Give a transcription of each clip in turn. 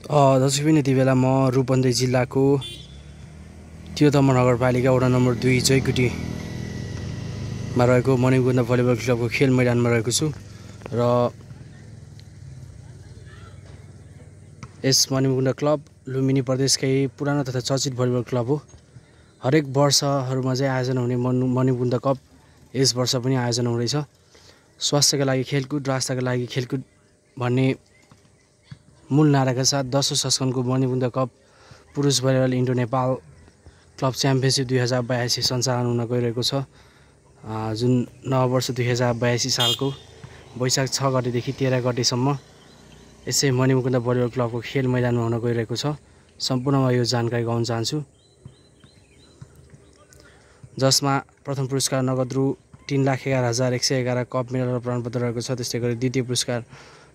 दर्शक पनि यति बेला म रूपन्देही जिल्लाको तिलोत्तमा नगरपालिका वडा नम्बर 2 जयकुटीमा रहेको मणिकुन्द भलिबल क्लबको खेल मैदानमा रहेको छु र यस मणिकुन्द क्लब लुम्बिनी प्रदेशकै पुरानो तथा चर्चित भलिबल क्लब हो। हरेक वर्षहरूमा चाहिँ आयोजना हुने मणिकुन्द कप यस वर्ष पनि आयोजना हुँदैछ। स्वास्थ्यका लागि खेलकुद, राष्ट्रका लागि खेलकुद भन्ने मूल नाराका साथ 10औं संस्करणको मणिकुन्द कप पुरुष volleyball Indo Nepal club championship 2082 सञ्चालन हुन गइरहेको छ। जुन नववर्ष 2082 सालको वैशाख 6 गतेदेखि 13 गतेसम्म यसै मणिकुन्द भलिबल क्लबको खेल मैदानमा हुन गइरहेको छ। सम्पूर्णमा यो जानकारी गराउन चाहन्छु, जसमा प्रथम पुरस्कार नगद रु 3,11,111 कप मेडल र प्रमाणपत्र रहेको छ। त्यस्तै गरी द्वितीय पुरस्कार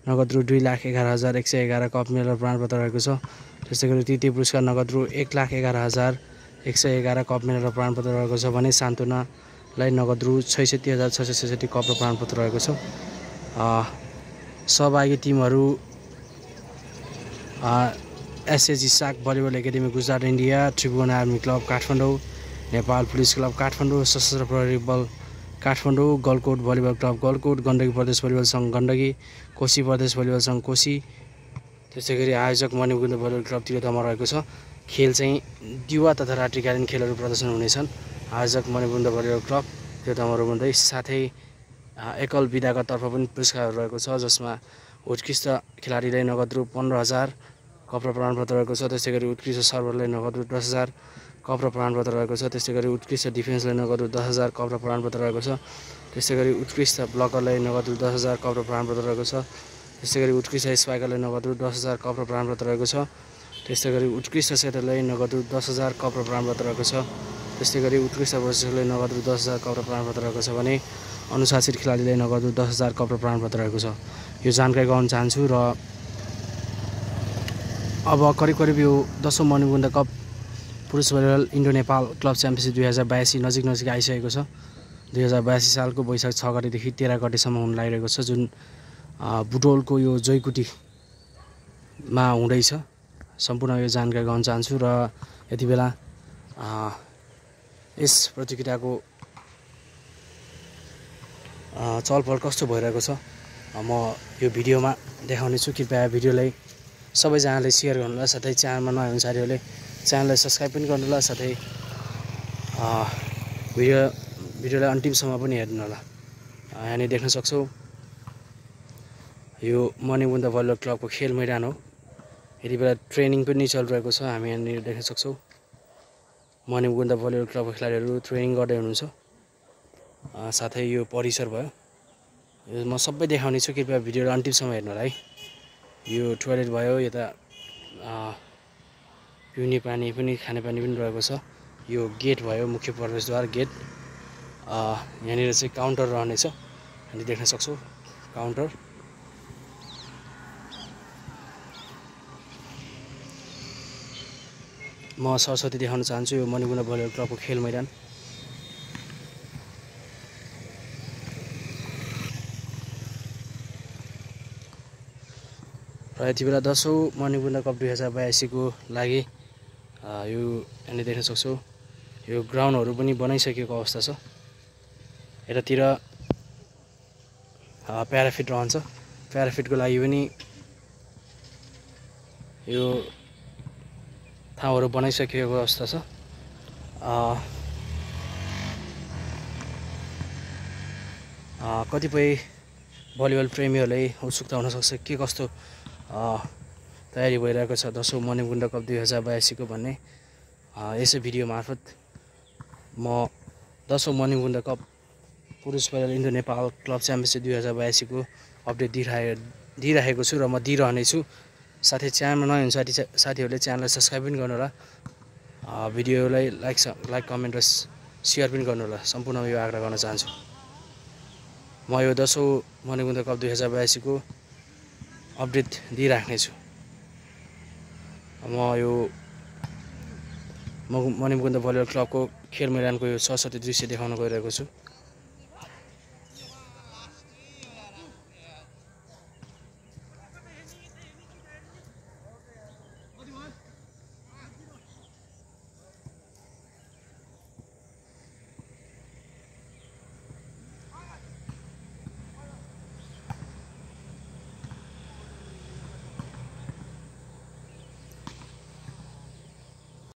नगद रु 2,11,111 कप मेडल र प्रमाणपत्र रहेको छ। त्यस्तै गरी तृतीय पुरस्कार नगद रु 1,11,111 कप मेडल र प्रमाणपत्र रहेको छ भने सान्तुनालाई नगद रु 66,666 कप र प्रमाणपत्र रहेको छ। सहभागी टिमहरू एसएजी साक volleyball academy Gujarat India, Tribhuvan army club Kathmandu, Nepal police club Kathmandu, सशस्त्र प्रहरी बल काठमाडौँ, गलकोट भलिबल क्लब गलकोट, गण्डकी प्रदेश भलिबल सङ्घ गण्डकी, कोशी प्रदेश भलिबल सङ्घ कोशी, त्यस्तै गरी आयोजक मणिकुन्द भलिबल क्लब तिलोत्तमा रहेको छ। खेल चाहिँ दिवा तथा रात्रिकालीन खेलहरू प्रदर्शन हुनेछन्। आयोजक मणिकुन्द भलिबल क्लब तिलोत्तमा रूपन्देही, साथै एकल विधाका तर्फ पनि पुरस्कारहरू रहेको छ, जसमा उत्कृष्ट खेलाडीलाई नगद रु 15,000 कप र प्रमाणपत्र रहेको छ। त्यस्तै गरी उत्कृष्ट सर्भरलाई नगद रु 10,000 कप र प्रमाणपत्र रहेको छ। त्यस्तै गरी उत्कृष्ट डिफेन्सलाई नगद रु 10,000 कप र प्रमाणपत्र रहेको छ। त्यस्तै गरी उत्कृष्ट ब्लकरलाई नगद रु 10,000 कप र प्रमाणपत्र रहेको छ। त्यस्तै गरी उत्कृष्ट स्पाइकरलाई नगद रु 10,000 कप र प्रमाणपत्र रहेको छ। त्यस्तै गरी उत्कृष्ट सेटरलाई नगद रु 10,000 कप र प्रमाणपत्र रहेको छ। त्यस्तै गरी उत्कृष्ट प्रशिक्षकलाई नगद रु 10,000 कप र प्रमाणपत्र रहेको छ भने अनुशासित खेलाडीलाई नगद रु 10,000 कप र प्रमाणपत्र रहेको छ। यो जानकारी गराउन चाहन्छु। र अब करिब यो 10औं मणिकुन्द कप पुरुष volleyball Indo Nepal club championship 2082 नजिक आइसकेको छ। 2082 सालको वैशाख 6 गतेदेखि 13 गतेसम्म हुन लागिरहेको छ, जुन बुटोलको यो जयकुटीमा हुँदैछ। सम्पूर्ण यो जानकारी गराउन चाहन्छु। र यति बेला यस प्रतियोगिताको चलफल कस्तो भइरहेको छ म यो भिडियोमा देखाउनेछु। कृपया भिडियोलाई सबैजनाले सेयर गर्नुहोला, साथै च्यानलमा नयाँ हुने साथीहरूले च्यानललाई सब्सक्राइब पनि गर्नुहोला, साथै भिडियोलाई अन्तिमसम्म पनि हेर्नु होला। यहाँनिर देख्न सक्छौँ यो मणिकुन्द भलिबल क्लबको खेल मैदान हो। यति बेला ट्रेनिङ पनि चलिरहेको छ। हामी यहाँनिर देख्न सक्छौँ मणिकुन्द भलिबल क्लबको खेलाडीहरू ट्रेनिङ गर्दै हुनुहुन्छ। साथै यो परिसर भयो, म सबै देखाउने छु। कृपया भिडियोलाई अन्तिमसम्म हेर्नु होला है। यो टोयलेट भयो, यता पिउने पानी पनि, खानेपानी पनि रहेको छ। यो गेट भयो, मुख्य प्रवेशद्वार गेट। यहाँनिर चाहिँ काउन्टर रहनेछ, हामी देख्न सक्छौँ काउन्टर। म सरस्वती देखाउन चाहन्छु यो मणिकुन्द भलिबल क्लबको खेल मैदान। र यति बेला 10औं मणिकुन्द कप 2082 को लागि यो यहाँनिर देख्न सक्छौँ यो ग्राउन्डहरू पनि बनाइसकेको अवस्था छ। यतातिर प्याराफिट रहन्छ, प्याराफिटको लागि पनि यो ठाउँहरू बनाइसकेको अवस्था छ। कतिपय भलिबल प्रेमीहरूलाई उत्सुकता हुनसक्छ के कस्तो तयारी भइरहेको छ 10औं मणिकुन्द कप 2082 को भन्ने। यसै भिडियो मार्फत म 10औं मणिकुन्द कप पुरुष volleyball Indo Nepal club championship 2082 को अपडेट दिइरहेको छु र म दिइरहनेछु। साथै च्यानलमा नयाँ हुने साथीहरूले च्यानललाई सब्सक्राइब पनि गर्नु होला, भिडियोलाई लाइक कमेन्ट र सेयर पनि गर्नु होला। सम्पूर्ण यो आग्रह गर्न चाहन्छु। म यो 10औं मणिकुन्द कप 2082 को अपडेट दिइराख्नेछु। म यो मणिकुन्द भलिबल क्लबको खेल मैदानको यो सरस्वती दृश्य देखाउन गइरहेको छु।